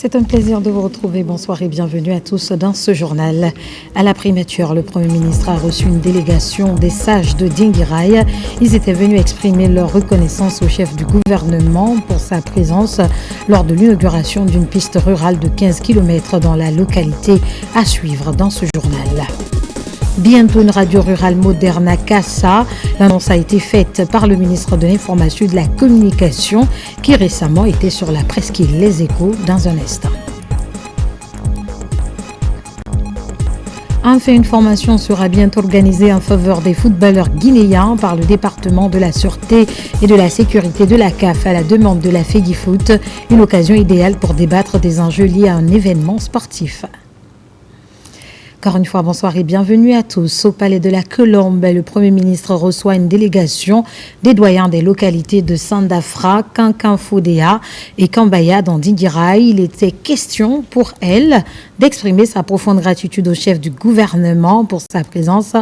C'est un plaisir de vous retrouver. Bonsoir et bienvenue à tous dans ce journal. À la primature, le Premier ministre a reçu une délégation des sages de Dinguiraye. Ils étaient venus exprimer leur reconnaissance au chef du gouvernement pour sa présence lors de l'inauguration d'une piste rurale de 15 km dans la localité. À suivre dans ce journal. Bientôt une radio rurale moderne à Kassa. L'annonce a été faite par le ministre de l'Information et de la Communication qui récemment était sur la presqu'île Les Échos dans un instant. Enfin, une formation sera bientôt organisée en faveur des footballeurs guinéens par le département de la Sûreté et de la Sécurité de la CAF à la demande de la FEGIFOOT. Une occasion idéale pour débattre des enjeux liés à un événement sportif. Encore une fois, bonsoir et bienvenue à tous. Au Palais de la Colombe, le Premier ministre reçoit une délégation des doyens des localités de Sandafra, Kankanfodéa et Kambaya dans Dinguiraye. Il était question pour elle d'exprimer sa profonde gratitude au chef du gouvernement pour sa présence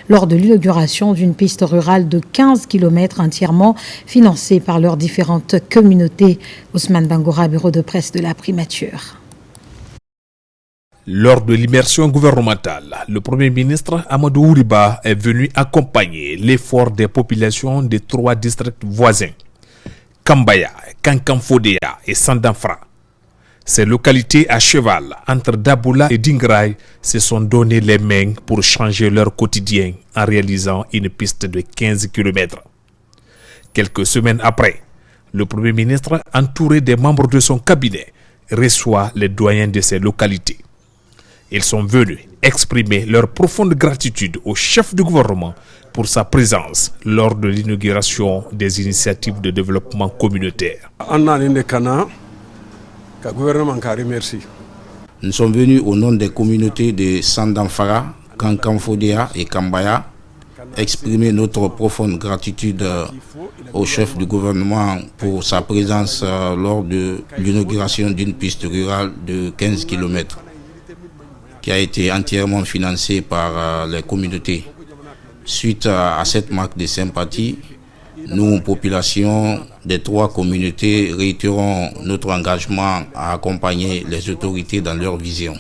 lors de l'inauguration d'une piste rurale de 15 km entièrement financée par leurs différentes communautés. Ousmane Bangoura, bureau de presse de la primature. Lors de l'immersion gouvernementale, le Premier ministre Amadou Ouriba est venu accompagner l'effort des populations des 3 districts voisins, Kambaya, Kankanfodéa et Sandafra. Ces localités à cheval entre Daboula et Dinguiraye se sont donné les mains pour changer leur quotidien en réalisant une piste de 15 km. Quelques semaines après, le Premier ministre, entouré des membres de son cabinet, reçoit les doyens de ces localités. Ils sont venus exprimer leur profonde gratitude au chef du gouvernement pour sa présence lors de l'inauguration des initiatives de développement communautaire. Nous sommes venus au nom des communautés de Sandafra, Kankanfodéa et Kambaya exprimer notre profonde gratitude au chef du gouvernement pour sa présence lors de l'inauguration d'une piste rurale de 15 km. Qui a été entièrement financé par les communautés. Suite à cette marque de sympathie, nous, population des 3 communautés, réitérons notre engagement à accompagner les autorités dans leur vision.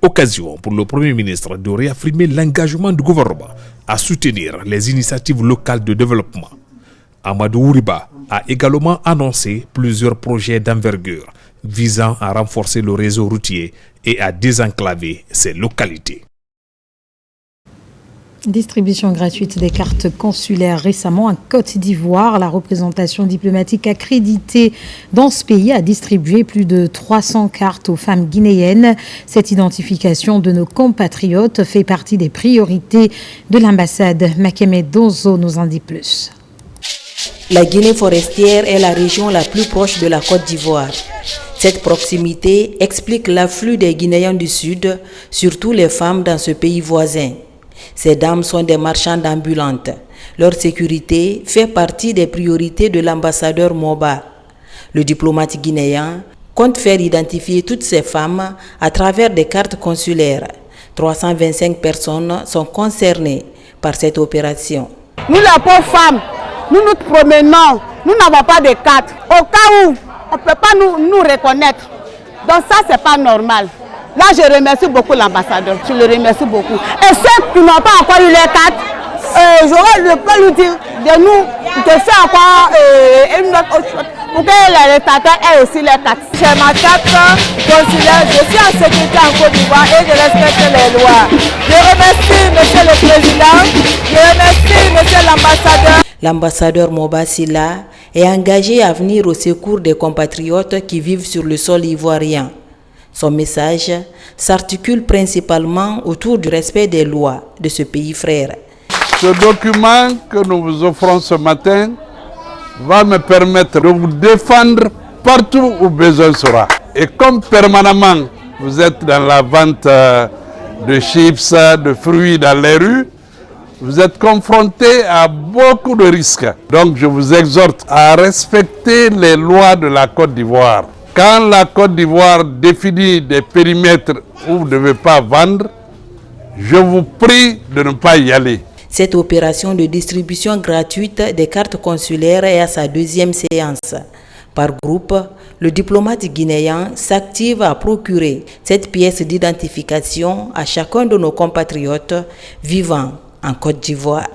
Occasion pour le Premier ministre de réaffirmer l'engagement du gouvernement à soutenir les initiatives locales de développement. Amadou Ouriba a également annoncé plusieurs projets d'envergure visant à renforcer le réseau routier et à désenclaver ces localités. Distribution gratuite des cartes consulaires récemment en Côte d'Ivoire. La représentation diplomatique accréditée dans ce pays a distribué plus de 300 cartes aux femmes guinéennes. Cette identification de nos compatriotes fait partie des priorités de l'ambassade. Makeme Donzo nous en dit plus. La Guinée forestière est la région la plus proche de la Côte d'Ivoire. Cette proximité explique l'afflux des Guinéens du Sud, surtout les femmes dans ce pays voisin. Ces dames sont des marchandes ambulantes. Leur sécurité fait partie des priorités de l'ambassadeur Moba. Le diplomate guinéen compte faire identifier toutes ces femmes à travers des cartes consulaires. 325 personnes sont concernées par cette opération. Nous, les pauvres femmes, nous nous promenons, nous n'avons pas de carte. Au cas où on ne peut pas nous reconnaître. Donc ça, c'est pas normal. Là, je remercie beaucoup l'ambassadeur. Je le remercie beaucoup. Et ceux qui n'ont pas encore eu les cartes, je peux lui dire de nous de faire encore une autre chose pour que les réstateurs aient aussi les cartes. J'ai ma carte consulaire, je suis en sécurité en Côte d'Ivoire et je respecte les lois. Je remercie Monsieur le Président, je remercie Monsieur l'ambassadeur. L'ambassadeur Moba Silla est engagé à venir au secours des compatriotes qui vivent sur le sol ivoirien. Son message s'articule principalement autour du respect des lois de ce pays frère. Ce document que nous vous offrons ce matin va me permettre de vous défendre partout où besoin sera. Et comme permanemment vous êtes dans la vente de chips, de fruits dans les rues, vous êtes confrontés à beaucoup de risques. Donc je vous exhorte à respecter les lois de la Côte d'Ivoire. Quand la Côte d'Ivoire définit des périmètres où vous ne devez pas vendre, je vous prie de ne pas y aller. Cette opération de distribution gratuite des cartes consulaires est à sa 2e séance. Par groupe, Le diplomate guinéen s'active à procurer cette pièce d'identification à chacun de nos compatriotes vivant en Côte d'Ivoire.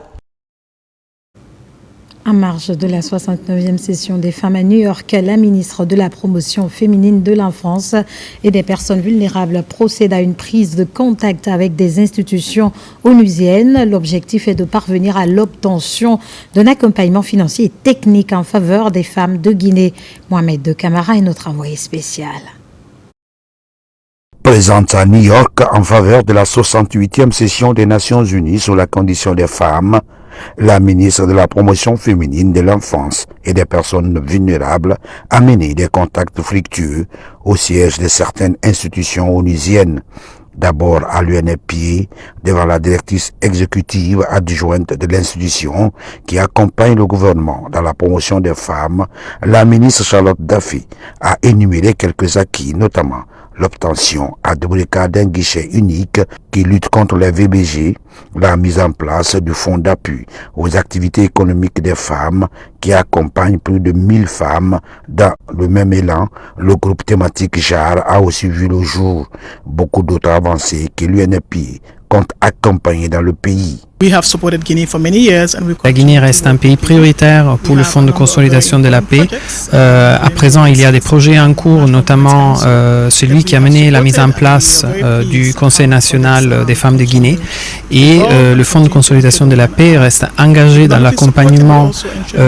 En marge de la 69e session des femmes à New York, la ministre de la promotion féminine de l'enfance et des personnes vulnérables procède à une prise de contact avec des institutions onusiennes. L'objectif est de parvenir à l'obtention d'un accompagnement financier et technique en faveur des femmes de Guinée. Mohamed de Camara est notre envoyé spécial. Présente à New York en faveur de la 68e session des Nations Unies sur la condition des femmes, la ministre de la promotion féminine de l'enfance et des personnes vulnérables a mené des contacts fructueux au siège de certaines institutions onusiennes. D'abord à l'UNFPA, devant la directrice exécutive adjointe de l'institution qui accompagne le gouvernement dans la promotion des femmes, la ministre Charlotte Daffy a énuméré quelques acquis, notamment l'obtention à Dominica d'un guichet unique qui lutte contre les VBG, la mise en place du fonds d'appui aux activités économiques des femmes qui accompagne plus de 1000 femmes dans le même élan. Le groupe thématique JAR a aussi vu le jour. Beaucoup d'autres avancées que l'UNFPA compte accompagner dans le pays. La Guinée reste un pays prioritaire pour le Fonds de consolidation de la paix. À présent, il y a des projets en cours, notamment celui qui a mené la mise en place du Conseil national des femmes de Guinée. Et le Fonds de consolidation de la paix reste engagé dans l'accompagnement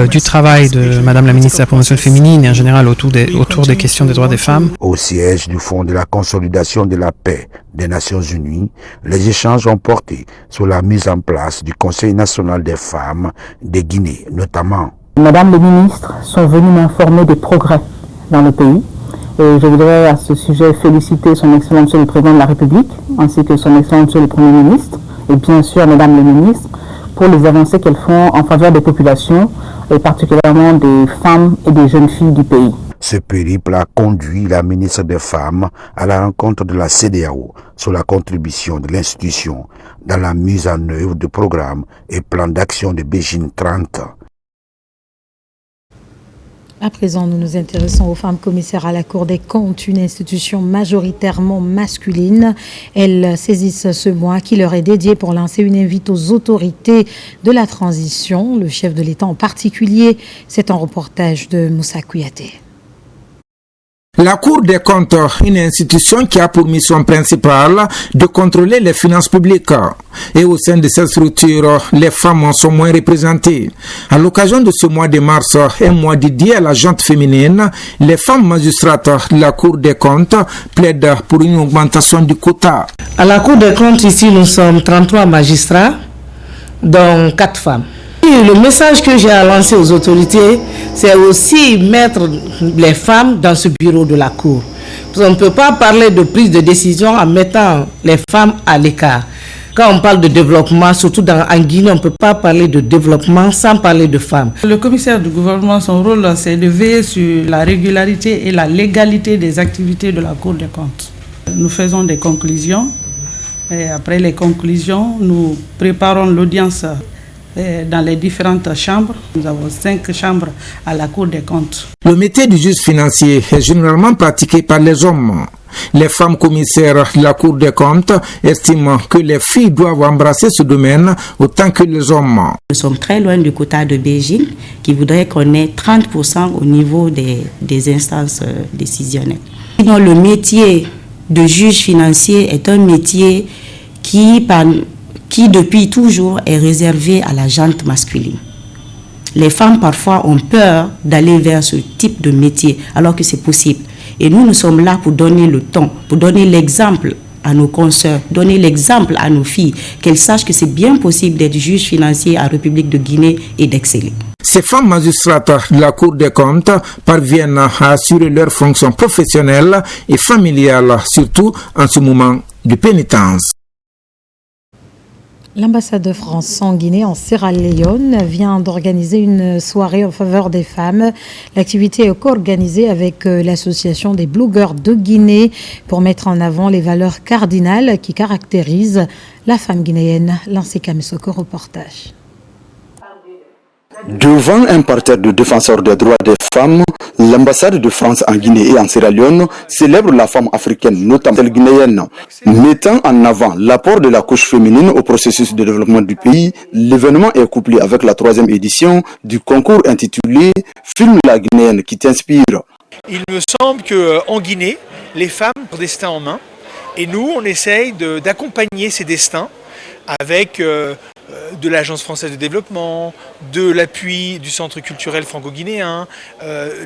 du travail de Madame la ministre de la promotion féminine et en général autour des questions des droits des femmes. Au siège du Fonds de la consolidation de la paix des Nations Unies, les échanges ont porté sur la mise en place du Conseil national des femmes de Guinée, notamment. Madame les ministres sont venues m'informer des progrès dans le pays. Et je voudrais à ce sujet féliciter son Excellence Monsieur le Président de la République, ainsi que son Excellence Monsieur le Premier ministre, et bien sûr Mesdames les ministres, pour les avancées qu'elles font en faveur des populations, et particulièrement des femmes et des jeunes filles du pays. Ce périple a conduit la ministre des Femmes à la rencontre de la CEDEAO sur la contribution de l'institution dans la mise en œuvre de programmes et plans d'action de Beijing 30. À présent, nous nous intéressons aux femmes commissaires à la Cour des comptes, une institution majoritairement masculine. Elles saisissent ce mois qui leur est dédié pour lancer une invite aux autorités de la transition, le chef de l'État en particulier. C'est un reportage de Moussa Kouyaté. La Cour des comptes, une institution qui a pour mission principale de contrôler les finances publiques. Et au sein de cette structure, les femmes sont moins représentées. À l'occasion de ce mois de mars, un mois dédié à la gente féminine, les femmes magistrates de la Cour des comptes plaident pour une augmentation du quota. À la Cour des comptes, ici, nous sommes 33 magistrats, dont 4 femmes. Et le message que j'ai à lancer aux autorités, c'est aussi mettre les femmes dans ce bureau de la Cour. Parce qu'on ne peut pas parler de prise de décision en mettant les femmes à l'écart. Quand on parle de développement, surtout en Guinée, on ne peut pas parler de développement sans parler de femmes. Le commissaire du gouvernement, son rôle, c'est de veiller sur la régularité et la légalité des activités de la Cour des comptes. Nous faisons des conclusions. Et après les conclusions, nous préparons l'audience dans les différentes chambres. Nous avons 5 chambres à la Cour des comptes. Le métier du juge financier est généralement pratiqué par les hommes. Les femmes commissaires de la Cour des comptes estiment que les filles doivent embrasser ce domaine autant que les hommes. Nous sommes très loin du quota de Beijing qui voudrait qu'on ait 30% au niveau des instances décisionnelles. Sinon, le métier de juge financier est un métier qui depuis toujours est réservé à la gente masculine. Les femmes parfois ont peur d'aller vers ce type de métier alors que c'est possible. Et nous sommes là pour donner le ton, pour donner l'exemple à nos consoeurs, donner l'exemple à nos filles, qu'elles sachent que c'est bien possible d'être juge financier en République de Guinée et d'exceller. Ces femmes magistrates de la Cour des comptes parviennent à assurer leurs fonctions professionnelles et familiales, surtout en ce moment de pénitence. L'ambassade de France en Guinée, en Sierra Leone, vient d'organiser une soirée en faveur des femmes. L'activité est co-organisée avec l'association des blogueurs de Guinée pour mettre en avant les valeurs cardinales qui caractérisent la femme guinéenne. Lancé Kamesoko, reportage. Devant un parterre de défenseurs des droits des femmes, l'ambassade de France en Guinée et en Sierra Leone célèbre la femme africaine, notamment celle guinéenne. Mettant en avant l'apport de la couche féminine au processus de développement du pays, l'événement est couplé avec la 3e édition du concours intitulé « Filme la Guinéenne qui t'inspire ». Il me semble qu'en Guinée, les femmes ont leur destin en main et nous, on essaye d'accompagner ces destins avec de l'Agence française de développement, de l'appui du Centre culturel franco-guinéen,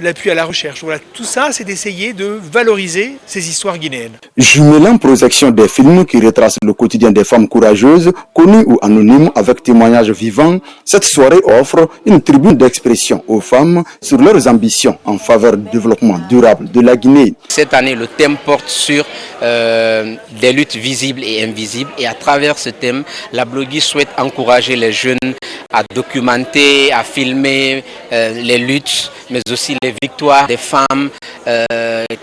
l'appui à la recherche. Voilà, tout ça, c'est d'essayer de valoriser ces histoires guinéennes. Jumelant projection des films qui retracent le quotidien des femmes courageuses, connues ou anonymes avec témoignages vivants, cette soirée offre une tribune d'expression aux femmes sur leurs ambitions en faveur du développement durable de la Guinée. Cette année, le thème porte sur des luttes visibles et invisibles. Et à travers ce thème, la blogueuse souhaite encourager les jeunes à documenter, à filmer les luttes, mais aussi les victoires des femmes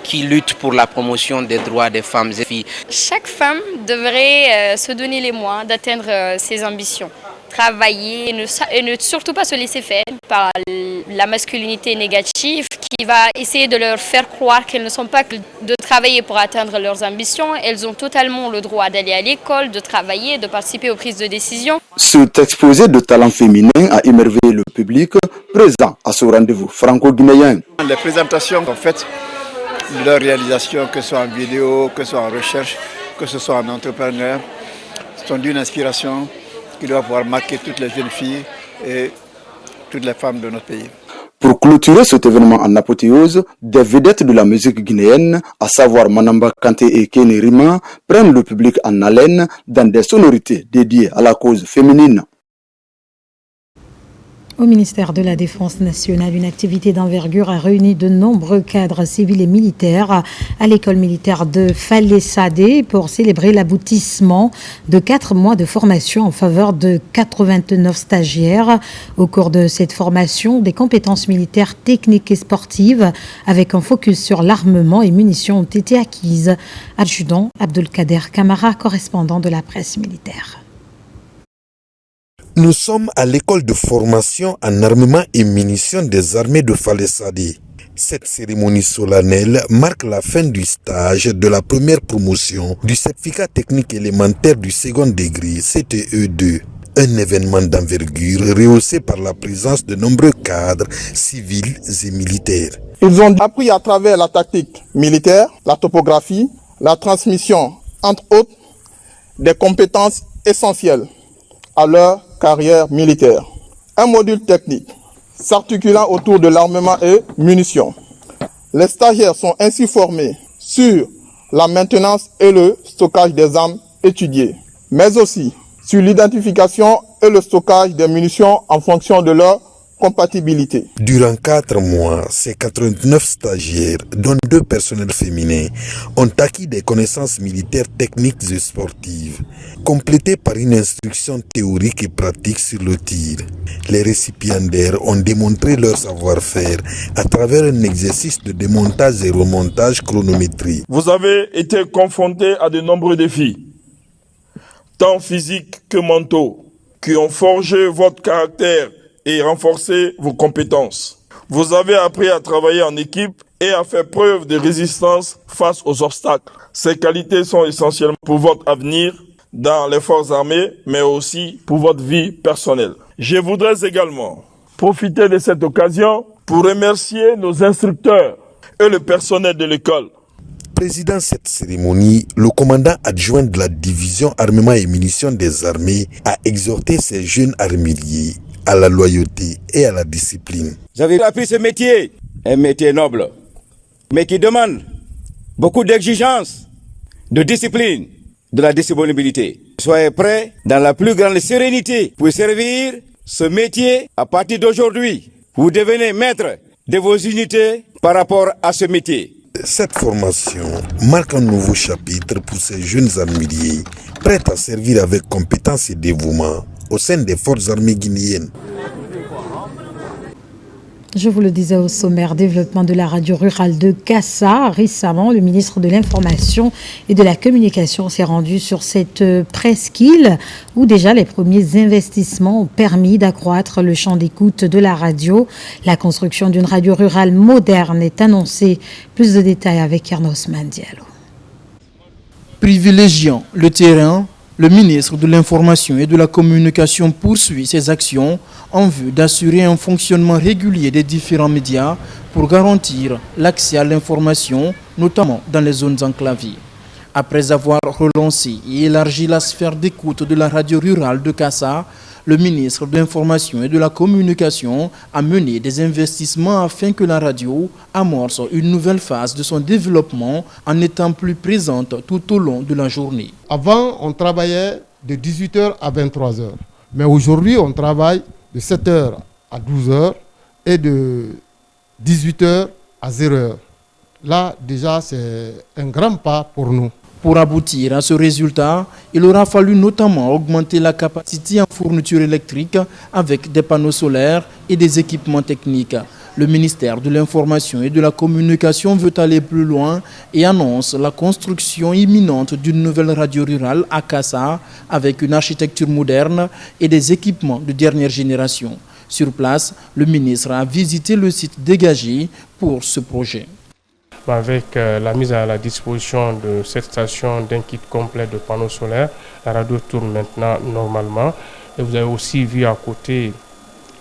qui luttent pour la promotion des droits des femmes et filles. Chaque femme devrait se donner les moyens d'atteindre ses ambitions. Travailler et ne surtout pas se laisser faire par la masculinité négative qui va essayer de leur faire croire qu'elles ne sont pas que de travailler pour atteindre leurs ambitions. Elles ont totalement le droit d'aller à l'école, de travailler, de participer aux prises de décision. Cet exposé de talents féminins a émerveillé le public présent à ce rendez-vous franco-guinéen. Les présentations en fait, leur réalisation, que ce soit en vidéo, que ce soit en recherche, que ce soit en entrepreneur, sont d'une inspiration qui doit pouvoir marquer toutes les jeunes filles et toutes les femmes de notre pays. Pour clôturer cet événement en apothéose, des vedettes de la musique guinéenne, à savoir Manamba Kanté et Kenny Rima, prennent le public en haleine dans des sonorités dédiées à la cause féminine. Au ministère de la Défense nationale, une activité d'envergure a réuni de nombreux cadres civils et militaires à l'école militaire de Falé-Sadé pour célébrer l'aboutissement de 4 mois de formation en faveur de 89 stagiaires. Au cours de cette formation, des compétences militaires, techniques et sportives avec un focus sur l'armement et munitions ont été acquises. Adjudant Abdelkader Kamara, correspondant de la presse militaire. Nous sommes à l'école de formation en armement et munitions des armées de Falé-Sadé. Cette cérémonie solennelle marque la fin du stage de la première promotion du certificat technique élémentaire du second degré CTE2. Un événement d'envergure rehaussé par la présence de nombreux cadres civils et militaires. Ils ont appris à travers la tactique militaire, la topographie, la transmission, entre autres, des compétences essentielles à leur carrière militaire. Un module technique s'articulant autour de l'armement et munitions. Les stagiaires sont ainsi formés sur la maintenance et le stockage des armes étudiées, mais aussi sur l'identification et le stockage des munitions en fonction de leur compatibilité. Durant 4 mois, ces 89 stagiaires, dont 2 personnels féminins, ont acquis des connaissances militaires techniques et sportives, complétées par une instruction théorique et pratique sur le tir. Les récipiendaires ont démontré leur savoir-faire à travers un exercice de démontage et remontage chronométré. Vous avez été confrontés à de nombreux défis, tant physiques que mentaux, qui ont forgé votre caractère et renforcer vos compétences. Vous avez appris à travailler en équipe et à faire preuve de résistance face aux obstacles. Ces qualités sont essentielles pour votre avenir dans les forces armées, mais aussi pour votre vie personnelle. Je voudrais également profiter de cette occasion pour remercier nos instructeurs et le personnel de l'école. Présidant cette cérémonie, le commandant adjoint de la division armement et munitions des armées a exhorté ces jeunes armuriers à la loyauté et à la discipline. J'avais appris ce métier, un métier noble, mais qui demande beaucoup d'exigences, de discipline, de la disponibilité. Soyez prêts dans la plus grande sérénité pour servir ce métier à partir d'aujourd'hui. Vous devenez maître de vos unités par rapport à ce métier. Cette formation marque un nouveau chapitre pour ces jeunes armuriers prêts à servir avec compétence et dévouement au sein des forces armées guinéennes. Je vous le disais au sommaire, développement de la radio rurale de Kassa. Récemment, le ministre de l'Information et de la Communication s'est rendu sur cette presqu'île où déjà les premiers investissements ont permis d'accroître le champ d'écoute de la radio. La construction d'une radio rurale moderne est annoncée. Plus de détails avec Ernos Mandialo. Privilégiant le terrain, le ministre de l'Information et de la Communication poursuit ses actions en vue d'assurer un fonctionnement régulier des différents médias pour garantir l'accès à l'information, notamment dans les zones enclavées. Après avoir relancé et élargi la sphère d'écoute de la radio rurale de Kassa, le ministre de l'Information et de la Communication a mené des investissements afin que la radio amorce une nouvelle phase de son développement en étant plus présente tout au long de la journée. Avant, on travaillait de 18h à 23h. Mais aujourd'hui, on travaille de 7h à 12h et de 18h à 0h. Là, déjà, c'est un grand pas pour nous. Pour aboutir à ce résultat, il aura fallu notamment augmenter la capacité en fourniture électrique avec des panneaux solaires et des équipements techniques. Le ministère de l'Information et de la Communication veut aller plus loin et annonce la construction imminente d'une nouvelle radio rurale à Kassa avec une architecture moderne et des équipements de dernière génération. Sur place, le ministre a visité le site dégagé pour ce projet. Avec la mise à la disposition de cette station d'un kit complet de panneaux solaires, la radio tourne maintenant normalement. Et vous avez aussi vu à côté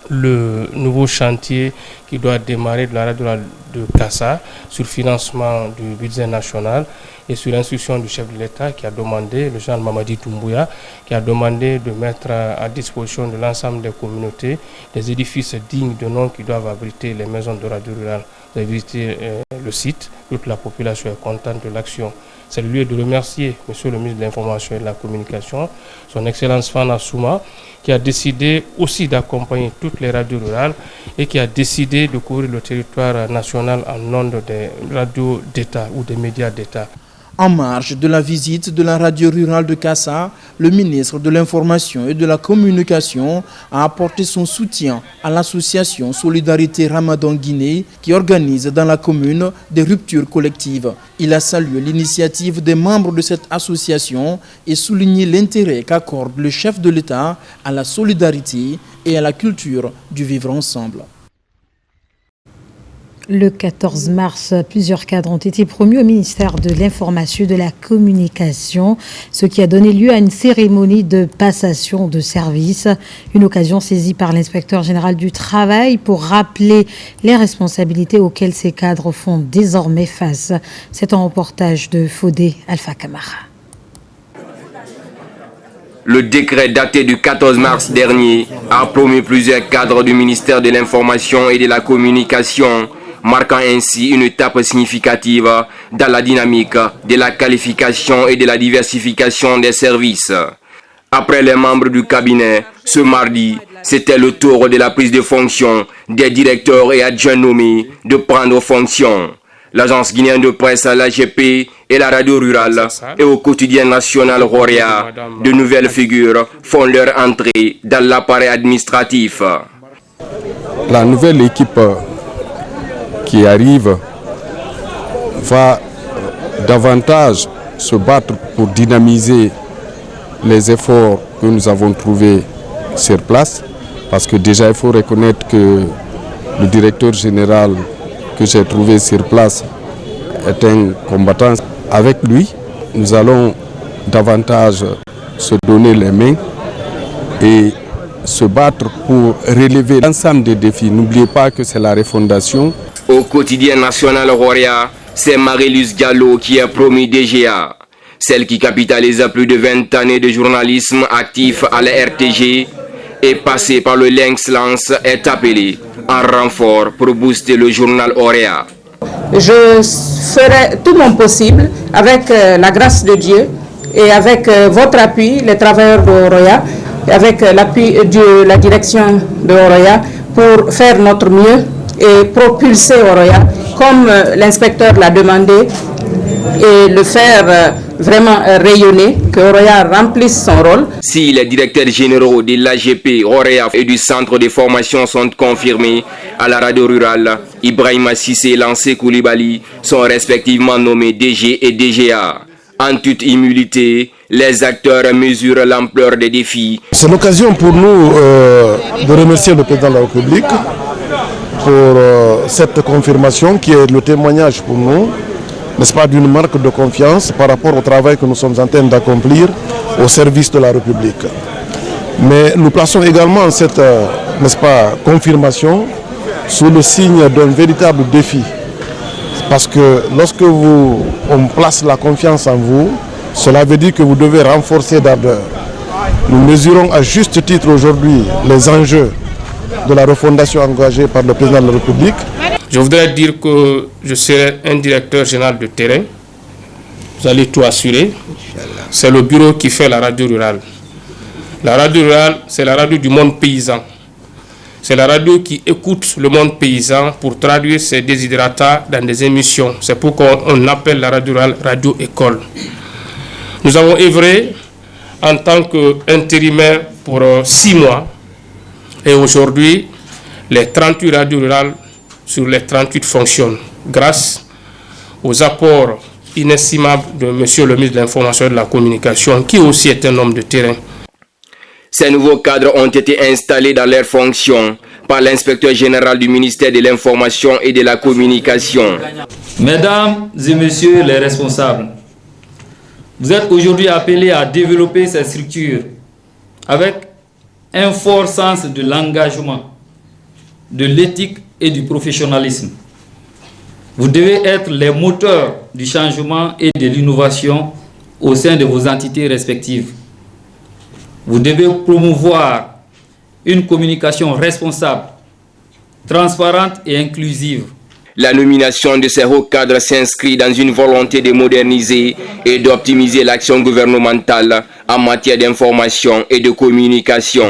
le nouveau chantier qui doit démarrer de la radio de Kassa sur financement du budget national et sur l'instruction du chef de l'État qui a demandé, le général Mamadi Doumbouya, qui a demandé de mettre à disposition de l'ensemble des communautés des édifices dignes de nom qui doivent abriter les maisons de radio rurale. Vous avez visité le site, toute la population est contente de l'action. C'est le lieu de remercier Monsieur le ministre de l'Information et de la Communication, son Excellence Fana Souma, qui a décidé aussi d'accompagner toutes les radios rurales et qui a décidé de couvrir le territoire national en ondes des radios d'État ou des médias d'État. En marge de la visite de la radio rurale de Kassa, le ministre de l'Information et de la Communication a apporté son soutien à l'association Solidarité Ramadan Guinée qui organise dans la commune des ruptures collectives. Il a salué l'initiative des membres de cette association et souligné l'intérêt qu'accorde le chef de l'État à la solidarité et à la culture du vivre ensemble. Le 14 mars, plusieurs cadres ont été promus au ministère de l'Information et de la Communication, ce qui a donné lieu à une cérémonie de passation de service, une occasion saisie par l'inspecteur général du travail pour rappeler les responsabilités auxquelles ces cadres font désormais face. C'est un reportage de Fodé Alpha Camara. Le décret daté du 14 mars dernier a promu plusieurs cadres du ministère de l'Information et de la Communication, marquant ainsi une étape significative dans la dynamique de la qualification et de la diversification des services. Après les membres du cabinet, ce mardi, c'était le tour de la prise de fonction des directeurs et adjoints nommés de prendre fonction. L'agence guinéenne de presse, l'AGP et la radio rurale et au quotidien national Roria, de nouvelles figures font leur entrée dans l'appareil administratif. La nouvelle équipe qui arrive va davantage se battre pour dynamiser les efforts que nous avons trouvés sur place, parce que déjà il faut reconnaître que le directeur général que j'ai trouvé sur place est un combattant. Avec lui, nous allons davantage se donner les mains et se battre pour relever l'ensemble des défis. N'oubliez pas que c'est la refondation. Au quotidien national Roria, c'est Marie-Luce Diallo qui est promue DGA. Celle qui capitalise plus de 20 années de journalisme actif à la RTG et passée par le Lynx-Lance est appelée en renfort pour booster le journal Roria. Je ferai tout mon possible avec la grâce de Dieu et avec votre appui, les travailleurs de Roya, avec l'appui de la direction de Roya pour faire notre mieux et propulser Roya, comme l'inspecteur l'a demandé, et le faire vraiment rayonner, que Oroya remplisse son rôle. Si les directeurs généraux de l'AGP, Oroya et du centre de formation sont confirmés à la radio rurale, Ibrahima Sissé et Lancé Koulibaly sont respectivement nommés DG et DGA. En toute humilité, les acteurs mesurent l'ampleur des défis. C'est l'occasion pour nous de remercier le président de la République pour cette confirmation qui est le témoignage pour nous, n'est-ce pas, d'une marque de confiance par rapport au travail que nous sommes en train d'accomplir au service de la République. Mais nous plaçons également cette, n'est-ce pas, confirmation sous le signe d'un véritable défi. Parce que lorsque on place la confiance en vous, cela veut dire que vous devez renforcer d'ardeur. Nous mesurons à juste titre aujourd'hui les enjeux de la refondation engagée par le président de la République. Je voudrais dire que je serai un directeur général de terrain. Vous allez tout assurer. C'est le bureau qui fait la radio rurale. La radio rurale, c'est la radio du monde paysan. C'est la radio qui écoute le monde paysan pour traduire ses desiderata dans des émissions. C'est pourquoi on appelle la radio rurale Radio École. Nous avons œuvré en tant qu'intérimaire pour 6 mois. Et aujourd'hui, les 38 radios rurales sur les 38 fonctionnent grâce aux apports inestimables de Monsieur le ministre de l'Information et de la Communication, qui aussi est un homme de terrain. Ces nouveaux cadres ont été installés dans leurs fonctions par l'inspecteur général du ministère de l'Information et de la Communication. Mesdames et messieurs les responsables, vous êtes aujourd'hui appelés à développer ces structures avec un fort sens de l'engagement, de l'éthique et du professionnalisme. Vous devez être les moteurs du changement et de l'innovation au sein de vos entités respectives. Vous devez promouvoir une communication responsable, transparente et inclusive. La nomination de ces hauts cadres s'inscrit dans une volonté de moderniser et d'optimiser l'action gouvernementale en matière d'information et de communication.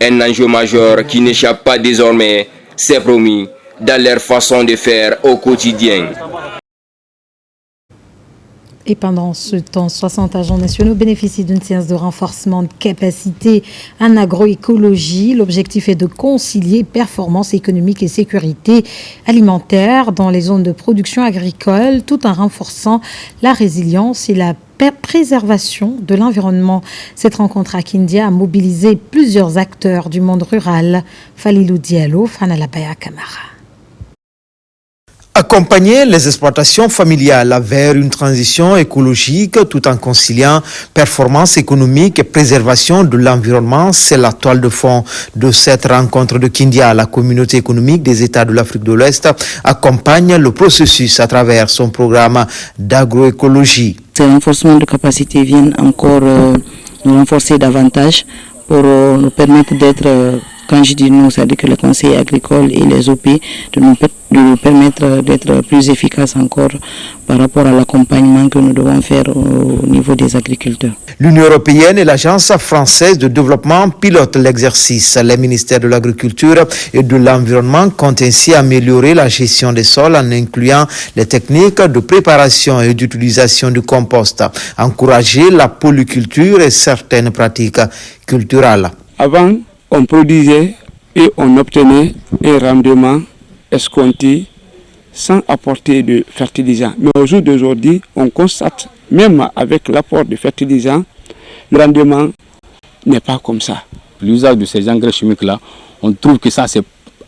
Un enjeu majeur qui n'échappe pas désormais, c'est promis, dans leur façon de faire au quotidien. Et pendant ce temps, 60 agents nationaux bénéficient d'une séance de renforcement de capacité en agroécologie. L'objectif est de concilier performance économique et sécurité alimentaire dans les zones de production agricole, tout en renforçant la résilience et la préservation de l'environnement. Cette rencontre à Kindia a mobilisé plusieurs acteurs du monde rural. Falilou Diallo, Fanalabaya Kamara. Accompagner les exploitations familiales vers une transition écologique tout en conciliant performance économique et préservation de l'environnement, c'est la toile de fond de cette rencontre de Kindia. La communauté économique des États de l'Afrique de l'Ouest accompagne le processus à travers son programme d'agroécologie. Ces renforcements de capacité viennent encore nous renforcer davantage pour nous permettre d'être... Quand je dis nous, c'est-à-dire que les conseillers agricoles et les OP, de nous permettre d'être plus efficaces encore par rapport à l'accompagnement que nous devons faire au niveau des agriculteurs. L'Union européenne et l'Agence française de développement pilotent l'exercice. Les ministères de l'Agriculture et de l'Environnement comptent ainsi améliorer la gestion des sols en incluant les techniques de préparation et d'utilisation du compost, encourager la polyculture et certaines pratiques culturelles. Avant, on produisait et on obtenait un rendement escompté sans apporter de fertilisants. Mais au jour d'aujourd'hui, on constate, même avec l'apport de fertilisants, le rendement n'est pas comme ça. L'usage de ces engrais chimiques-là, on trouve que ça c'est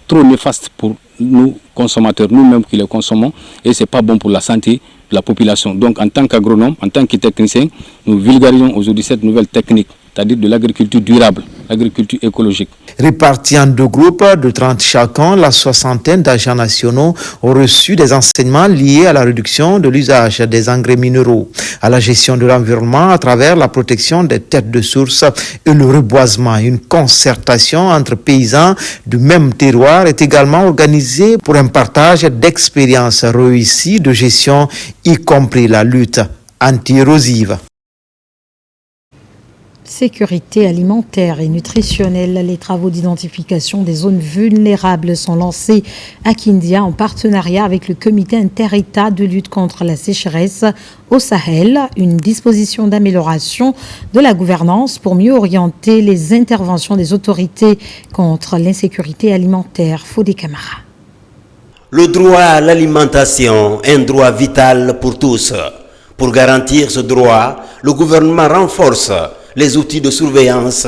trop néfaste pour nous consommateurs, nous-mêmes qui les consommons, et c'est pas bon pour la santé de la population. Donc en tant qu'agronome, en tant que technicien, nous vulgarisons aujourd'hui cette nouvelle technique, c'est-à-dire de l'agriculture durable, l'agriculture écologique. Répartis en 2 groupes de 30 chacun, la soixantaine d'agents nationaux ont reçu des enseignements liés à la réduction de l'usage des engrais minéraux, à la gestion de l'environnement à travers la protection des têtes de source et le reboisement. Une concertation entre paysans du même terroir est également organisée pour un partage d'expériences réussies de gestion, y compris la lutte anti-érosive. Sécurité alimentaire et nutritionnelle. Les travaux d'identification des zones vulnérables sont lancés à Kindia en partenariat avec le comité inter-État de lutte contre la sécheresse au Sahel, une disposition d'amélioration de la gouvernance pour mieux orienter les interventions des autorités contre l'insécurité alimentaire. Fodé Camara. Le droit à l'alimentation est un droit vital pour tous. Pour garantir ce droit, le gouvernement renforce les outils de surveillance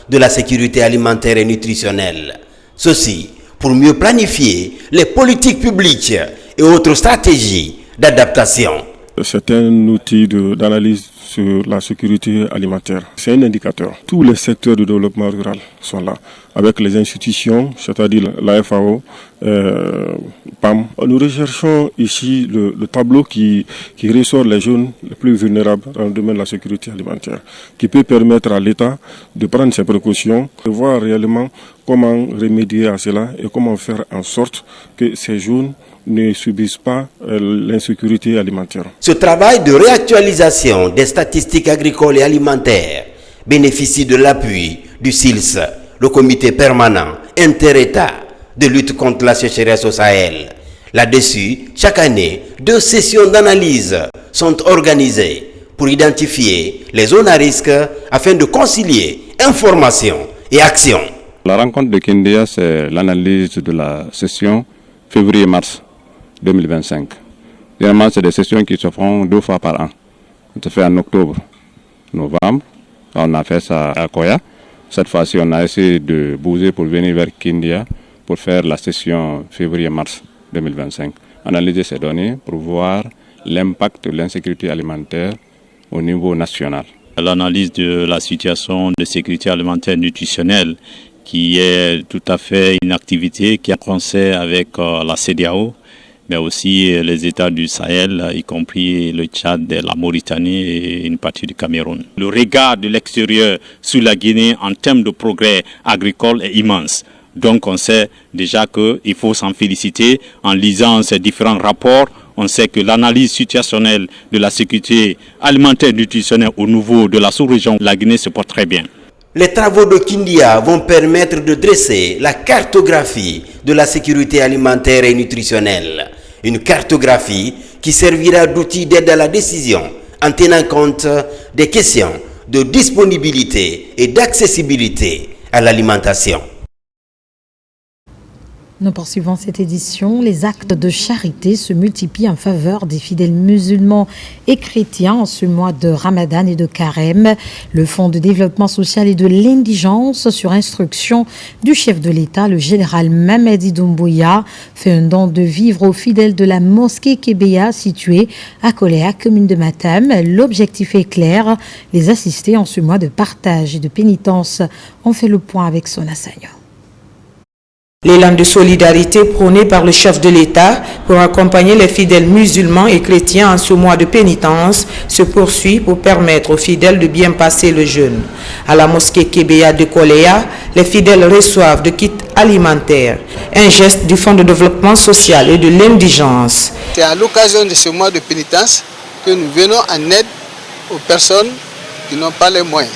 de la sécurité alimentaire et nutritionnelle. Ceci pour mieux planifier les politiques publiques et autres stratégies d'adaptation. C'est un outil d'analyse sur la sécurité alimentaire. C'est un indicateur. Tous les secteurs du développement rural sont là, avec les institutions, c'est-à-dire la FAO, PAM. Nous recherchons ici le tableau qui ressort les zones les plus vulnérables dans le domaine de la sécurité alimentaire, qui peut permettre à l'État de prendre ses précautions, de voir réellement comment remédier à cela et comment faire en sorte que ces zones ne subissent pas l'insécurité alimentaire. Ce travail de réactualisation des statistiques agricoles et alimentaires bénéficie de l'appui du SILS, le comité permanent inter-État de lutte contre la sécheresse au Sahel. Là-dessus, chaque année, 2 sessions d'analyse sont organisées pour identifier les zones à risque afin de concilier information et action. La rencontre de Kindia, c'est l'analyse de la session février-mars 2025. Généralement, c'est des sessions qui se font 2 fois par an. On se fait en octobre, novembre. On a fait ça à Koya. Cette fois-ci, on a essayé de bouger pour venir vers Kindia pour faire la session février-mars 2025. Analyser ces données pour voir l'impact de l'insécurité alimentaire au niveau national. L'analyse de la situation de sécurité alimentaire nutritionnelle qui est tout à fait une activité qui a commencé avec la CEDEAO, mais aussi les États du Sahel, y compris le Tchad, la Mauritanie et une partie du Cameroun. Le regard de l'extérieur sur la Guinée en termes de progrès agricole est immense. Donc on sait déjà qu'il faut s'en féliciter en lisant ces différents rapports. On sait que l'analyse situationnelle de la sécurité alimentaire et nutritionnelle au niveau de la sous-région, la Guinée se porte très bien. Les travaux de Kindia vont permettre de dresser la cartographie de la sécurité alimentaire et nutritionnelle. Une cartographie qui servira d'outil d'aide à la décision en tenant compte des questions de disponibilité et d'accessibilité à l'alimentation. Nous poursuivons cette édition. Les actes de charité se multiplient en faveur des fidèles musulmans et chrétiens en ce mois de Ramadan et de Carême. Le Fonds de développement social et de l'indigence, sur instruction du chef de l'État, le général Mamadi Doumbouya, fait un don de vivres aux fidèles de la mosquée Kébéa située à Koléa, commune de Matam. L'objectif est clair, les assister en ce mois de partage et de pénitence. On fait le point avec Sona Sagno. L'élan de solidarité prôné par le chef de l'État pour accompagner les fidèles musulmans et chrétiens en ce mois de pénitence se poursuit pour permettre aux fidèles de bien passer le jeûne. À la mosquée Kébéa de Koléa, les fidèles reçoivent de kits alimentaires, un geste du Fonds de développement social et de l'indigence. C'est à l'occasion de ce mois de pénitence que nous venons en aide aux personnes qui n'ont pas les moyens.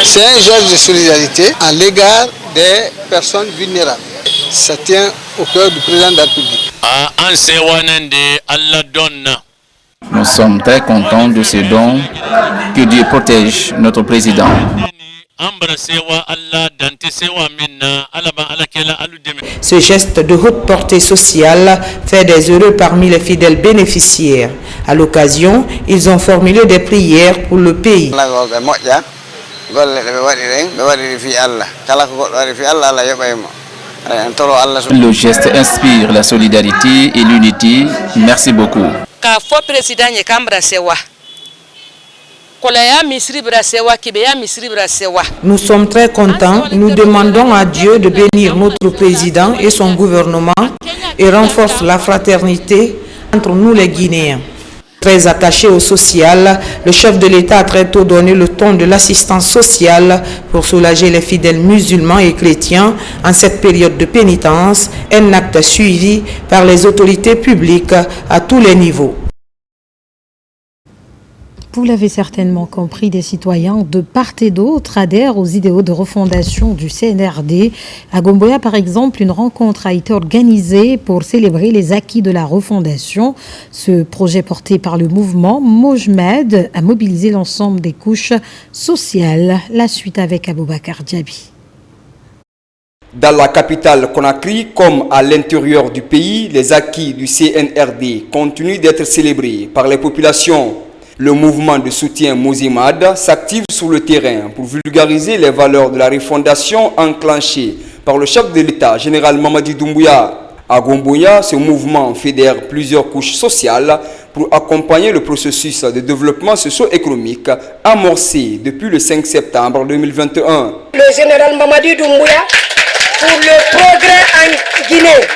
C'est un geste de solidarité à l'égard des personnes vulnérables. Ça tient au cœur du président de la République. Nous sommes très contents de ces dons. Que Dieu protège notre président. Ce geste de haute portée sociale fait des heureux parmi les fidèles bénéficiaires. À l'occasion, ils ont formulé des prières pour le pays. Le geste inspire la solidarité et l'unité. Merci beaucoup. Nous sommes très contents. Nous demandons à Dieu de bénir notre président et son gouvernement et renforce la fraternité entre nous les Guinéens. Très attaché au social, le chef de l'État a très tôt donné le ton de l'assistance sociale pour soulager les fidèles musulmans et chrétiens en cette période de pénitence, un acte suivi par les autorités publiques à tous les niveaux. Vous l'avez certainement compris, des citoyens de part et d'autre adhèrent aux idéaux de refondation du CNRD. À Gomboya, par exemple, une rencontre a été organisée pour célébrer les acquis de la refondation. Ce projet porté par le mouvement Mojmed a mobilisé l'ensemble des couches sociales. La suite avec Aboubakar Diaby. Dans la capitale Conakry, comme à l'intérieur du pays, les acquis du CNRD continuent d'être célébrés par les populations. Le mouvement de soutien Mojmed s'active sur le terrain pour vulgariser les valeurs de la refondation enclenchée par le chef de l'État, général Mamadi Doumbouya. À Gomboya, ce mouvement fédère plusieurs couches sociales pour accompagner le processus de développement socio-économique amorcé depuis le 5 septembre 2021. Le général Mamadi Doumbouya pour le progrès en Guinée.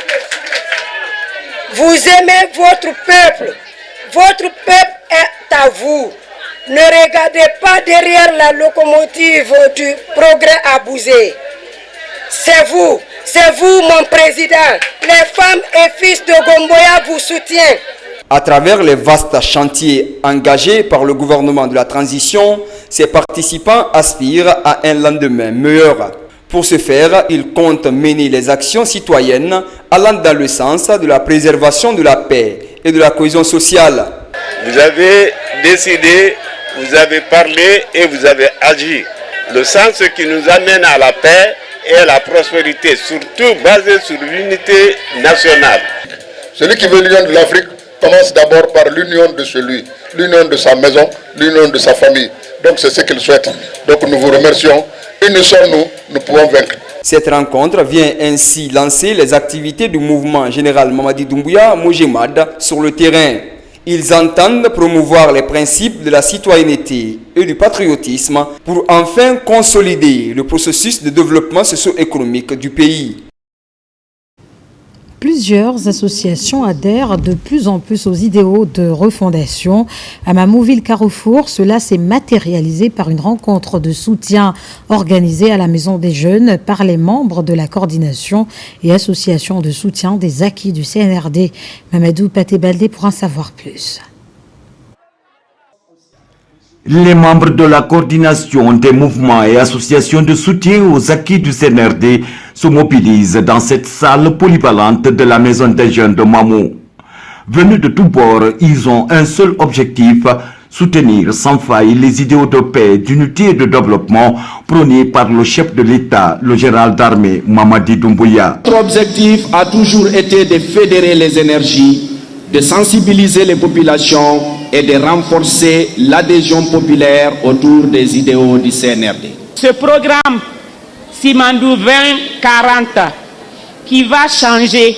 Vous aimez votre peuple. Votre peuple est à vous. Ne regardez pas derrière la locomotive du progrès à bouger. C'est vous mon président. Les femmes et fils de Gomboya vous soutiennent. À travers les vastes chantiers engagés par le gouvernement de la transition, ces participants aspirent à un lendemain meilleur. Pour ce faire, ils comptent mener les actions citoyennes allant dans le sens de la préservation de la paix et de la cohésion sociale. Vous avez décidé, vous avez parlé et vous avez agi. Le sens qui nous amène à la paix et à la prospérité, surtout basé sur l'unité nationale. Celui qui veut l'union de l'Afrique commence d'abord par l'union de celui, l'union de sa maison, l'union de sa famille. Donc c'est ce qu'il souhaite. Donc nous vous remercions. Unis sommes-nous, nous pouvons vaincre. Cette rencontre vient ainsi lancer les activités du mouvement général Mamadi Doumbouya Mojmed sur le terrain. Ils entendent promouvoir les principes de la citoyenneté et du patriotisme pour enfin consolider le processus de développement socio-économique du pays. Plusieurs associations adhèrent de plus en plus aux idéaux de refondation. À Mamouville-Carrefour, cela s'est matérialisé par une rencontre de soutien organisée à la Maison des Jeunes par les membres de la coordination et association de soutien des acquis du CNRD. Mamadou Paté-Baldé pour en savoir plus. Les membres de la coordination des mouvements et associations de soutien aux acquis du CNRD se mobilisent dans cette salle polyvalente de la Maison des Jeunes de Mamou. Venus de tous bords, ils ont un seul objectif, soutenir sans faille les idéaux de paix, d'unité et de développement prônés par le chef de l'État, le général d'armée Mamadi Doumbouya. Notre objectif a toujours été de fédérer les énergies, de sensibiliser les populations et de renforcer l'adhésion populaire autour des idéaux du CNRD. Ce programme Simandou 2040 qui va changer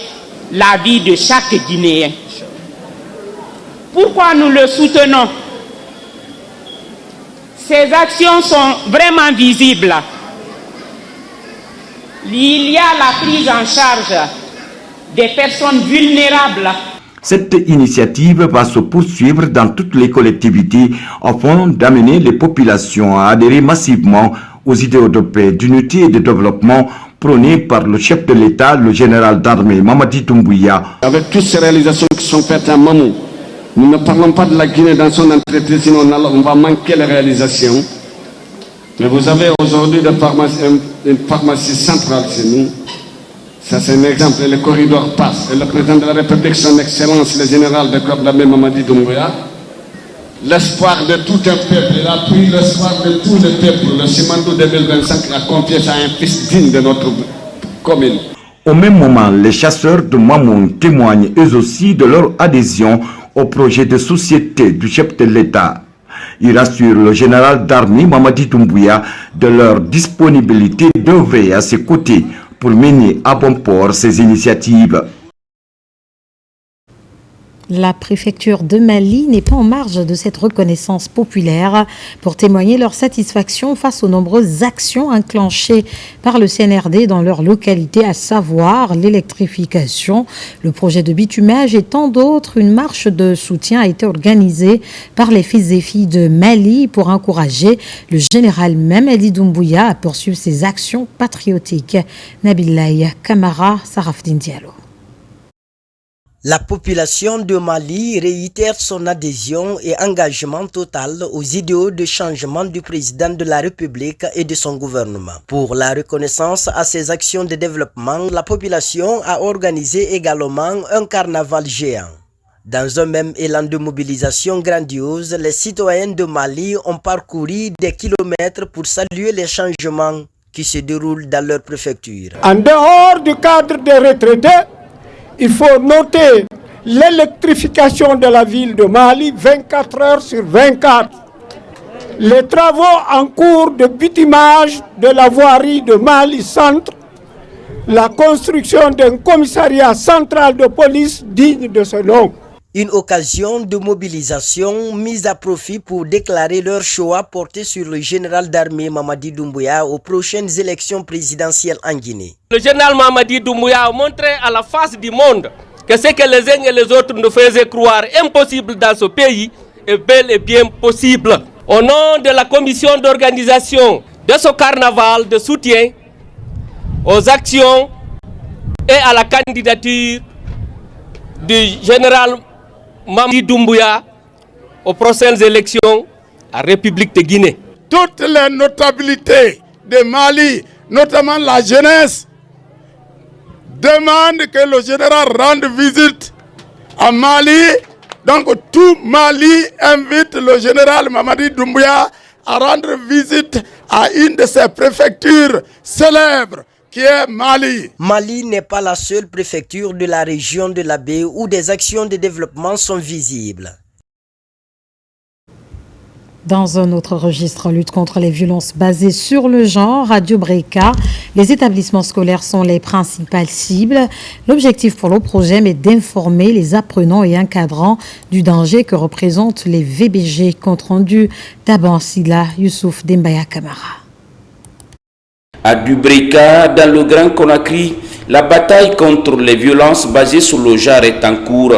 la vie de chaque Guinéen. Pourquoi nous le soutenons? Ces actions sont vraiment visibles. Il y a la prise en charge des personnes vulnérables. Cette initiative va se poursuivre dans toutes les collectivités afin d'amener les populations à adhérer massivement aux idéaux de paix, d'unité et de développement prônés par le chef de l'État, le général d'armée Mamadi Doumbouya. Avec toutes ces réalisations qui sont faites à Mamou, nous ne parlons pas de la Guinée dans son entité, sinon on va manquer les réalisations. Mais vous avez aujourd'hui une pharmacie centrale chez nous. Ça c'est un exemple, et le corridor passe. Et le président de la République, son excellence, le général de corps d'armée Mamadi Doumbouya, l'espoir de tout un peuple, il a pris l'espoir de tout le peuple. Le Simandou 2025 a confié ça à un fils digne de notre commune. Au même moment, les chasseurs de Mamou témoignent eux aussi de leur adhésion au projet de société du chef de l'État. Ils rassurent le général d'armée Mamadi Doumbouya de leur disponibilité d'œuvrer à ses côtés pour mener à bon port ces initiatives. La préfecture de Mali n'est pas en marge de cette reconnaissance populaire pour témoigner leur satisfaction face aux nombreuses actions enclenchées par le CNRD dans leur localité, à savoir l'électrification, le projet de bitumage et tant d'autres. Une marche de soutien a été organisée par les fils et filles de Mali pour encourager le général Mamadi Doumbouya à poursuivre ses actions patriotiques. Nabilaï Kamara, Sarafdin Diallo. La population de Mali réitère son adhésion et engagement total aux idéaux de changement du président de la République et de son gouvernement. Pour la reconnaissance à ces actions de développement, la population a organisé également un carnaval géant. Dans un même élan de mobilisation grandiose, les citoyens de Mali ont parcouru des kilomètres pour saluer les changements qui se déroulent dans leur préfecture. En dehors du cadre des retraités, il faut noter l'électrification de la ville de Mali 24 heures sur 24. Les travaux en cours de bitumage de la voirie de Mali Centre, la construction d'un commissariat central de police digne de ce nom. Une occasion de mobilisation mise à profit pour déclarer leur choix porté sur le général d'armée Mamadi Doumbouya aux prochaines élections présidentielles en Guinée. Le général Mamadi Doumbouya a montré à la face du monde que ce que les uns et les autres nous faisaient croire impossible dans ce pays est bel et bien possible. Au nom de la commission d'organisation de ce carnaval de soutien aux actions et à la candidature du général Mamadi Doumbouya aux prochaines élections à République de Guinée. Toutes les notabilités de Mali, notamment la jeunesse, demandent que le général rende visite à Mali. Donc tout Mali invite le général Mamadi Doumbouya à rendre visite à une de ses préfectures célèbres, qui est Mali. Mali n'est pas la seule préfecture de la région de la baie où des actions de développement sont visibles. Dans un autre registre, lutte contre les violences basées sur le genre, Radio Breka, les établissements scolaires sont les principales cibles. L'objectif pour le projet est d'informer les apprenants et encadrants du danger que représentent les VBG. Compte rendu d'Aban Silla, Youssouf Dembaya Kamara. À Dubreka, dans le Grand Conakry, la bataille contre les violences basées sur le genre est en cours.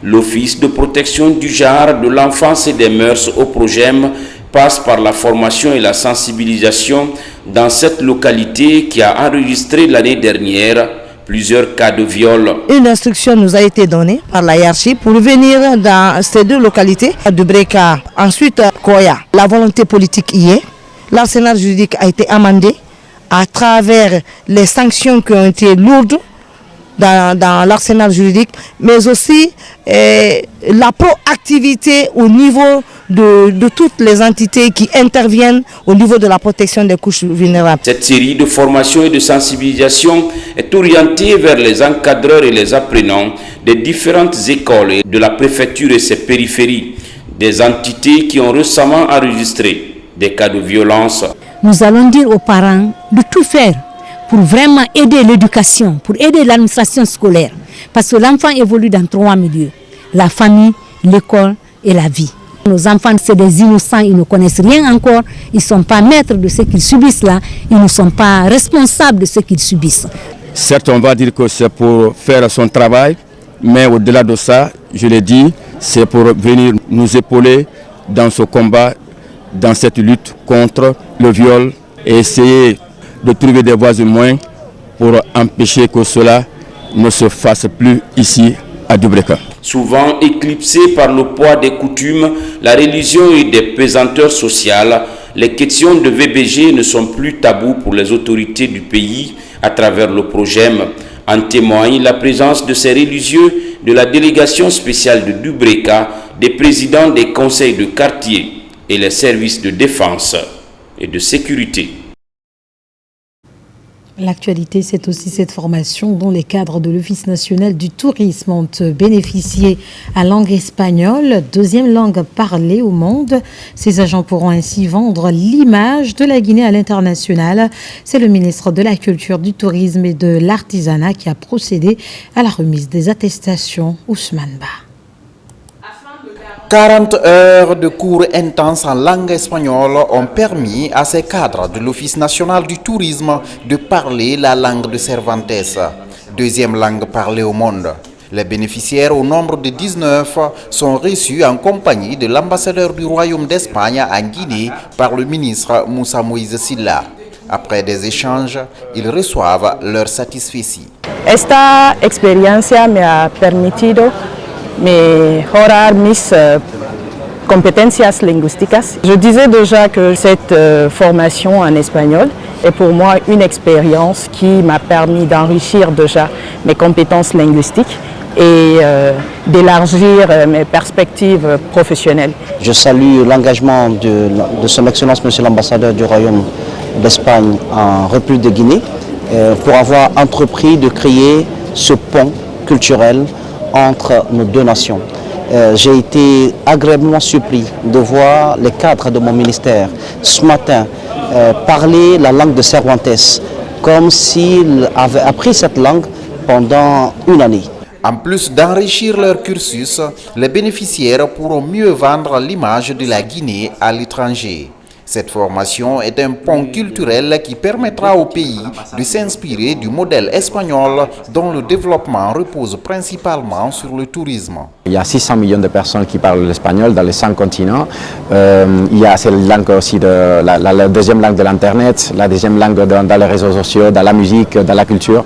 L'Office de protection du genre, de l'enfance et des mœurs au PROGEM passe par la formation et la sensibilisation dans cette localité qui a enregistré l'année dernière plusieurs cas de viol. Une instruction nous a été donnée par la hiérarchie pour venir dans ces deux localités, Dubreka, ensuite Koya. La volonté politique y est. L'arsenal juridique a été amendé à travers les sanctions qui ont été lourdes dans l'arsenal juridique, mais aussi la proactivité au niveau de toutes les entités qui interviennent au niveau de la protection des couches vulnérables. Cette série de formations et de sensibilisation est orientée vers les encadreurs et les apprenants des différentes écoles et de la préfecture et ses périphéries, des entités qui ont récemment enregistré des cas de violence. Nous allons dire aux parents de tout faire pour vraiment aider l'éducation, pour aider l'administration scolaire. Parce que l'enfant évolue dans trois milieux, la famille, l'école et la vie. Nos enfants, c'est des innocents, ils ne connaissent rien encore, ils ne sont pas maîtres de ce qu'ils subissent là, ils ne sont pas responsables de ce qu'ils subissent. Certes, on va dire que c'est pour faire son travail, mais au-delà de ça, je l'ai dit, c'est pour venir nous épauler dans ce combat, dans cette lutte contre le viol et essayer de trouver des voies et moyens pour empêcher que cela ne se fasse plus ici à Dubreka. Souvent éclipsées par le poids des coutumes, la religion et des pesanteurs sociales, les questions de VBG ne sont plus tabous pour les autorités du pays à travers le PROGEM. En témoigne la présence de ces religieux, de la délégation spéciale de Dubreka, des présidents des conseils de quartier et les services de défense et de sécurité. L'actualité, c'est aussi cette formation dont les cadres de l'Office national du tourisme ont bénéficié à langue espagnole, deuxième langue parlée au monde. Ces agents pourront ainsi vendre l'image de la Guinée à l'international. C'est le ministre de la Culture, du Tourisme et de l'Artisanat qui a procédé à la remise des attestations. Ousmane Ba. 40 heures de cours intenses en langue espagnole ont permis à ces cadres de l'Office national du tourisme de parler la langue de Cervantes, deuxième langue parlée au monde. Les bénéficiaires, au nombre de 19, sont reçus en compagnie de l'ambassadeur du Royaume d'Espagne en Guinée par le ministre Moussa Moïse Silla. Après des échanges, ils reçoivent leur satisfecit. Esta experiencia me ha permitido mejorar mis compétences linguísticas. Je disais déjà que cette formation en espagnol est pour moi une expérience qui m'a permis d'enrichir déjà mes compétences linguistiques et d'élargir mes perspectives professionnelles. Je salue l'engagement de son Excellence Monsieur l'ambassadeur du Royaume d'Espagne en République de Guinée pour avoir entrepris de créer ce pont culturel entre nos deux nations. J'ai été agréablement surpris de voir les cadres de mon ministère ce matin parler la langue de Cervantes comme s'ils avaient appris cette langue pendant une année. En plus d'enrichir leur cursus, les bénéficiaires pourront mieux vendre l'image de la Guinée à l'étranger. Cette formation est un pont culturel qui permettra au pays de s'inspirer du modèle espagnol dont le développement repose principalement sur le tourisme. Il y a 600 millions de personnes qui parlent l'espagnol dans les 5 continents. Il y a cette langue aussi, la deuxième langue de l'Internet, la deuxième langue dans les réseaux sociaux, dans la musique, dans la culture.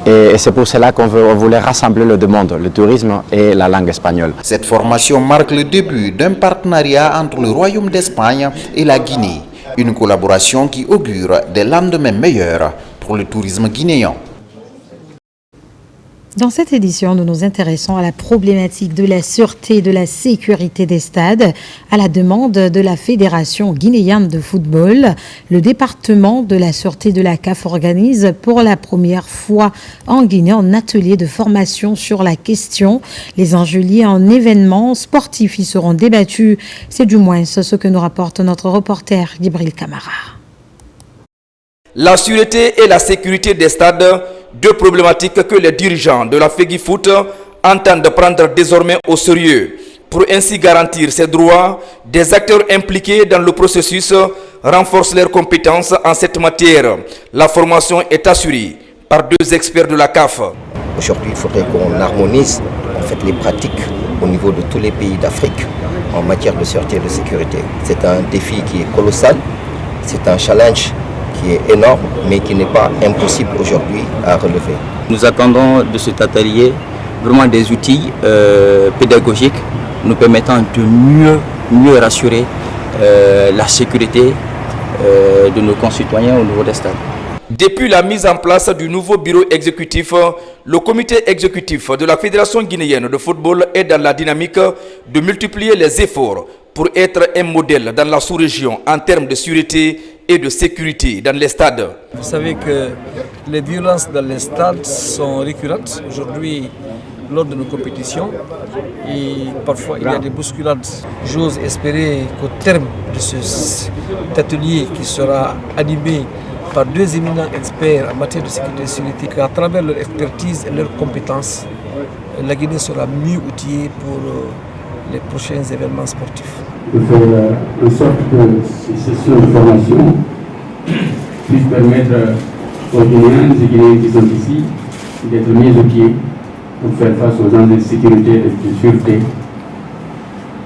Et c'est pour cela qu'on voulait rassembler le deux mondes, le tourisme et la langue espagnole. Cette formation marque le début d'un partenariat entre le Royaume d'Espagne et la Guinée. Une collaboration qui augure des lendemains meilleurs pour le tourisme guinéen. Dans cette édition, nous nous intéressons à la problématique de la sûreté et de la sécurité des stades. À la demande de la Fédération guinéenne de football, le département de la sûreté de la CAF organise pour la première fois en Guinée un atelier de formation sur la question. Les enjeux liés en événements sportifs y seront débattus. C'est du moins ce que nous rapporte notre reporter Gibril Kamara. La sûreté et la sécurité des stades, deux problématiques que les dirigeants de la FEGIFOOT entendent prendre désormais au sérieux. Pour ainsi garantir ces droits, des acteurs impliqués dans le processus renforcent leurs compétences en cette matière. La formation est assurée par 2 experts de la CAF. Aujourd'hui, il faudrait qu'on harmonise les pratiques au niveau de tous les pays d'Afrique en matière de sûreté et de sécurité. C'est un défi qui est colossal, c'est un challenge qui est énorme, mais qui n'est pas impossible aujourd'hui à relever. Nous attendons de cet atelier vraiment des outils pédagogiques nous permettant de mieux rassurer la sécurité de nos concitoyens au niveau des stades. Depuis la mise en place du nouveau bureau exécutif, le comité exécutif de la Fédération guinéenne de football est dans la dynamique de multiplier les efforts pour être un modèle dans la sous-région en termes de sûreté et de sécurité dans les stades. Vous savez que les violences dans les stades sont récurrentes aujourd'hui lors de nos compétitions et parfois il y a des bousculades. J'ose espérer qu'au terme de cet atelier qui sera animé par 2 éminents experts en matière de sécurité et sécurité, qu'à travers leur expertise et leurs compétences, la Guinée sera mieux outillée pour les prochains événements sportifs. De faire en sorte que ces sessions de formation puissent permettre aux Guinéens et Guinéens qui sont ici d'être mieux outillés pour faire face aux enjeux de sécurité et de sûreté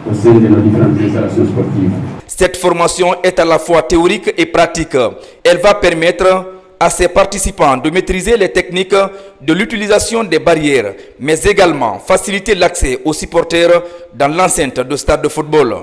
au sein de nos différentes installations sportives. Cette formation est à la fois théorique et pratique. Elle va permettre à ses participants de maîtriser les techniques de l'utilisation des barrières, mais également faciliter l'accès aux supporters dans l'enceinte de stade de football.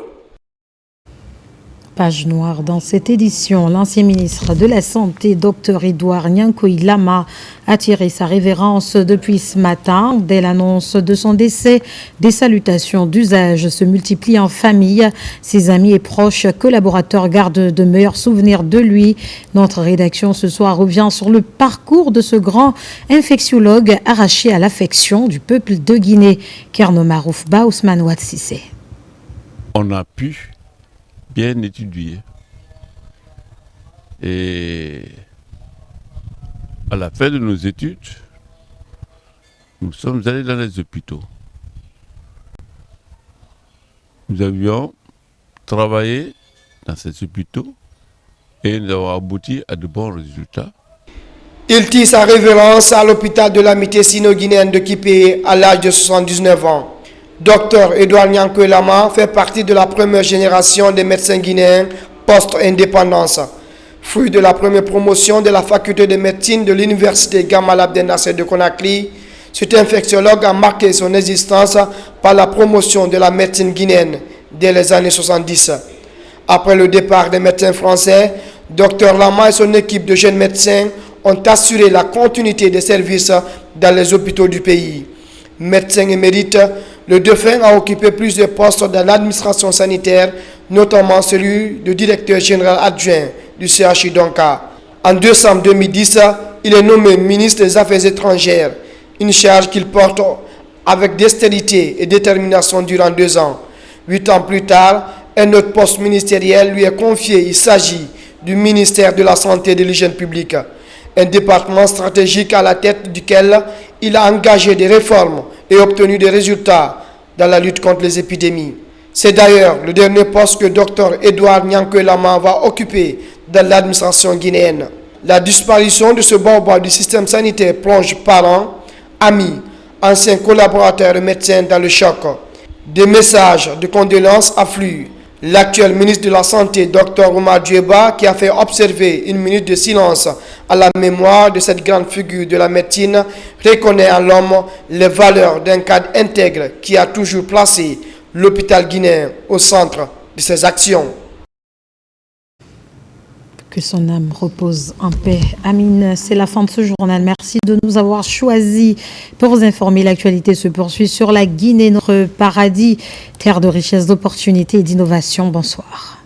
Page noire dans cette édition, l'ancien ministre de la Santé, Dr Edouard Nyankoy Lama, a tiré sa révérence depuis ce matin. Dès l'annonce de son décès, des salutations d'usage se multiplient en famille. Ses amis et proches collaborateurs gardent de meilleurs souvenirs de lui. Notre rédaction ce soir revient sur le parcours de ce grand infectiologue arraché à l'affection du peuple de Guinée. Kerno Maroufba Ousmane Ouatsissé. On a pu bien étudié. Et à la fin de nos études, nous sommes allés dans les hôpitaux. Nous avions travaillé dans ces hôpitaux et nous avons abouti à de bons résultats. Il tire sa révérence à l'hôpital de l'amitié sino-guinéenne de Kipé à l'âge de 79 ans. Dr Edouard Nyankoy Lama fait partie de la première génération des médecins guinéens post-indépendance. Fruit de la première promotion de la faculté de médecine de l'université Gamal Abdel Nasser de Conakry, cet infectiologue a marqué son existence par la promotion de la médecine guinéenne dès les années 70. Après le départ des médecins français, Dr Lama et son équipe de jeunes médecins ont assuré la continuité des services dans les hôpitaux du pays. Médecin émérite, le défunt a occupé plusieurs postes dans l'administration sanitaire, notamment celui de directeur général adjoint du CHU Donka. En décembre 2010, il est nommé ministre des Affaires étrangères, une charge qu'il porte avec dextérité et détermination durant 2 ans. 8 ans plus tard, un autre poste ministériel lui est confié. Il s'agit du ministère de la Santé et de l'Hygiène publique, un département stratégique à la tête duquel il a engagé des réformes et obtenu des résultats dans la lutte contre les épidémies. C'est d'ailleurs le dernier poste que Dr Edouard Nyankwe Lama va occuper dans l'administration guinéenne. La disparition de ce baobab du système sanitaire plonge parents, amis, anciens collaborateurs et médecins dans le choc. Des messages de condoléances affluent. L'actuel ministre de la Santé, Dr Omar Djeba, qui a fait observer une minute de silence à la mémoire de cette grande figure de la médecine, reconnaît en l'homme les valeurs d'un cadre intègre qui a toujours placé l'hôpital guinéen au centre de ses actions. Que son âme repose en paix. Amine, c'est la fin de ce journal. Merci de nous avoir choisis pour vous informer. L'actualité se poursuit sur la Guinée, notre paradis, terre de richesse, d'opportunités et d'innovation. Bonsoir.